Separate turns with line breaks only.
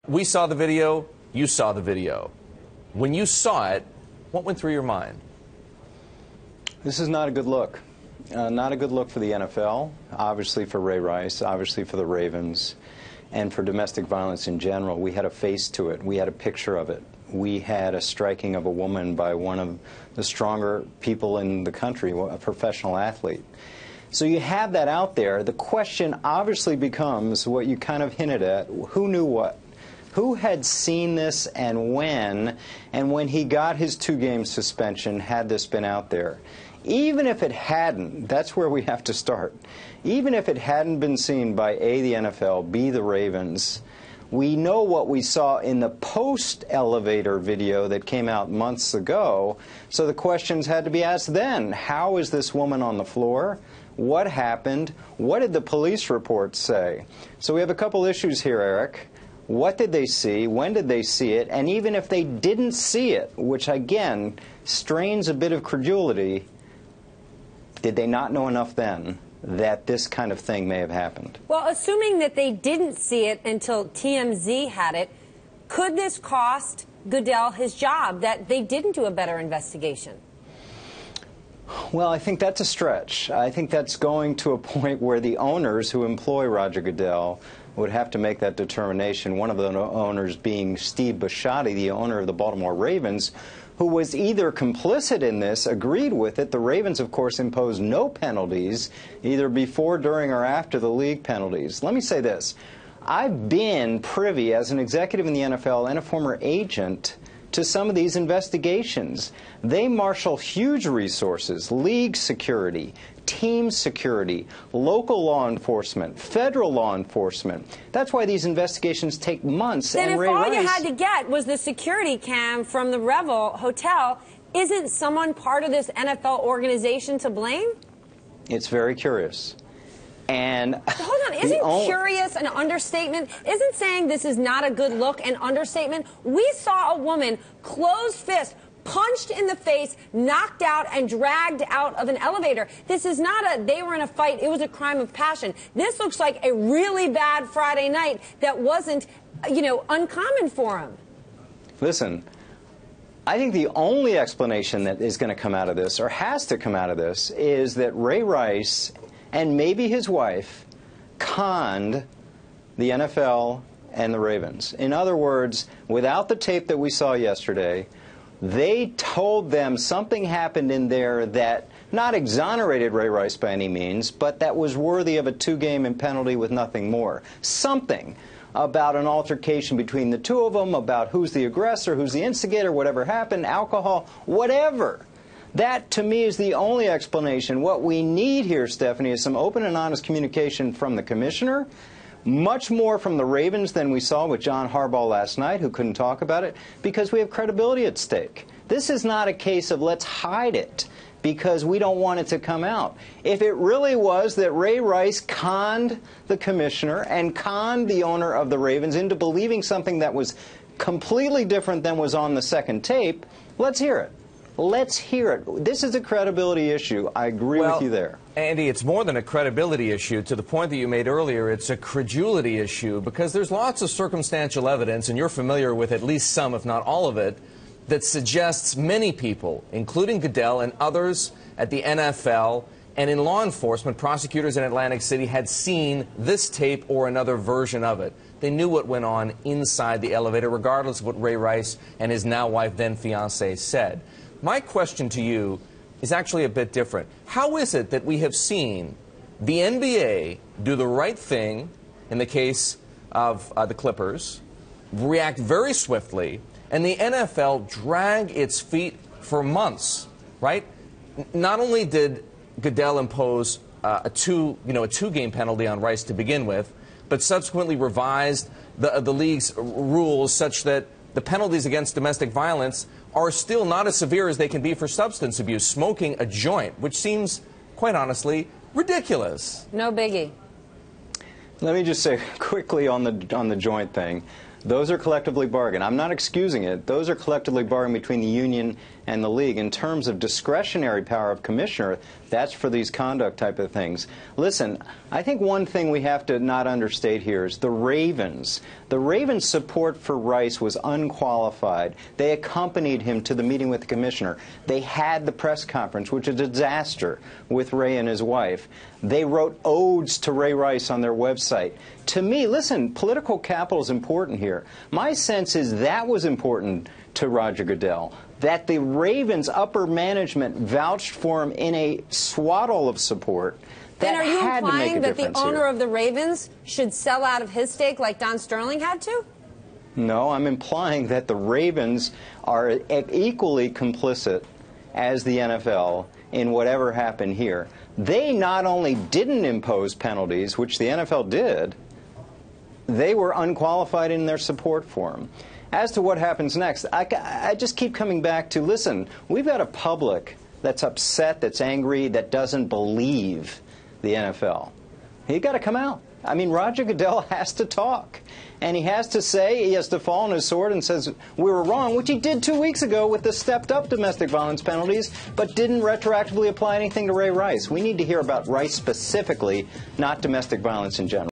We saw the video. You saw the video. When you saw it, what went through your mind?
This is not a good look. Not a good look for the NFL, obviously for Ray Rice, obviously for the Ravens, and for domestic violence in general. We had a face to it. We had a picture of it. We had a striking of a woman by one of the stronger people in the country, a professional athlete. So you have that out there. The question obviously becomes what you kind of hinted at. Who knew what? Who had seen this and when he got his 2-game suspension, had this been out there? Even if it hadn't, that's where we have to start. Even if it hadn't been seen by A, the NFL, B, the Ravens, we know what we saw in the post-elevator video that came out months ago, so the questions had to be asked then. How is this woman on the floor? What happened? What did the police reports say? So we have a couple issues here, Eric. What did they see? When did they see it? And even if they didn't see it, which again strains a bit of credulity, did they not know enough then that this kind of thing may have happened?
Well, assuming that they didn't see it until TMZ had it, could this cost Goodell his job, that they didn't do a better investigation?
Well, I think that's a stretch. I think that's going to a point where the owners who employ Roger Goodell would have to make that determination, one of the owners being Steve Bisciotti, the owner of the Baltimore Ravens, who was either complicit in this, agreed with it. The Ravens, of course, imposed no penalties, either before, during, or after the league penalties. Let me say this. I've been privy, as an executive in the NFL and a former agent, to some of these investigations. They marshal huge resources, league security, team security, local law enforcement, federal law enforcement. That's why these investigations take months.
Then if all you had to get was the security cam from the Revel Hotel, isn't someone part of this NFL organization to blame?
It's very curious. And
hold on, isn't curious an understatement? Isn't saying this is not a good look an understatement? We saw a woman, closed fist, punched in the face, knocked out, and dragged out of an elevator. This is not they were in a fight, it was a crime of passion. This looks like a really bad Friday night that wasn't, uncommon for him.
Listen, I think the only explanation that is going to come out of this, or has to come out of this, is that Ray Rice and maybe his wife conned the NFL and the Ravens. In other words, without the tape that we saw yesterday, they told them something happened in there that not exonerated Ray Rice by any means, but that was worthy of a 2-game penalty with nothing more. Something about an altercation between the two of them, about who's the aggressor, who's the instigator, whatever happened, alcohol, whatever. That, to me, is the only explanation. What we need here, Stephanie, is some open and honest communication from the commissioner, much more from the Ravens than we saw with John Harbaugh last night, who couldn't talk about it, because we have credibility at stake. This is not a case of let's hide it because we don't want it to come out. If it really was that Ray Rice conned the commissioner and conned the owner of the Ravens into believing something that was completely different than was on the second tape, let's hear it. Let's hear it. This is a credibility issue. I agree with you there.
Andy, it's more than a credibility issue. To the point that you made earlier, it's a credulity issue because there's lots of circumstantial evidence, and you're familiar with at least some, if not all of it, that suggests many people, including Goodell and others at the NFL and in law enforcement, prosecutors in Atlantic City had seen this tape or another version of it. They knew what went on inside the elevator, regardless of what Ray Rice and his now wife, then fiancé, said. My question to you is actually a bit different. How is it that we have seen the NBA do the right thing in the case of the Clippers, react very swiftly, and the NFL drag its feet for months, right? Not only did Goodell impose a two-game penalty on Rice to begin with, but subsequently revised the league's rules such that the penalties against domestic violence are still not as severe as they can be for substance abuse, smoking a joint, which seems, quite honestly, ridiculous.
No biggie.
Let me just say quickly on the joint thing. Those are collectively bargained. I'm not excusing it. Those are collectively bargained between the union and the league. In terms of discretionary power of commissioner, That's for these conduct type of things. Listen, I think one thing we have to not understate here is the Ravens. The Ravens' support for Rice was unqualified. They accompanied him to the meeting with the commissioner. They had the press conference, which was a disaster, with Ray and his wife. They wrote odes to Ray Rice on their website. To me, listen, political capital is important here. My sense is that was important to Roger Goodell, that the Ravens' upper management vouched for him in a swaddle of support.
Then are you implying that the owner
here.
of the Ravens should sell out of his stake like Don Sterling had to?
No, I'm implying that the Ravens are equally complicit as the NFL in whatever happened here. They not only didn't impose penalties, which the NFL did, they were unqualified in their support for him. As to what happens next, I just keep coming back to, listen, we've got a public that's upset, that's angry, that doesn't believe the NFL. He's got to come out. I mean, Roger Goodell has to talk. And he has to say, he has to fall on his sword and says, we were wrong, which he did 2 weeks ago with the stepped-up domestic violence penalties, but didn't retroactively apply anything to Ray Rice. We need to hear about Rice specifically, not domestic violence in general.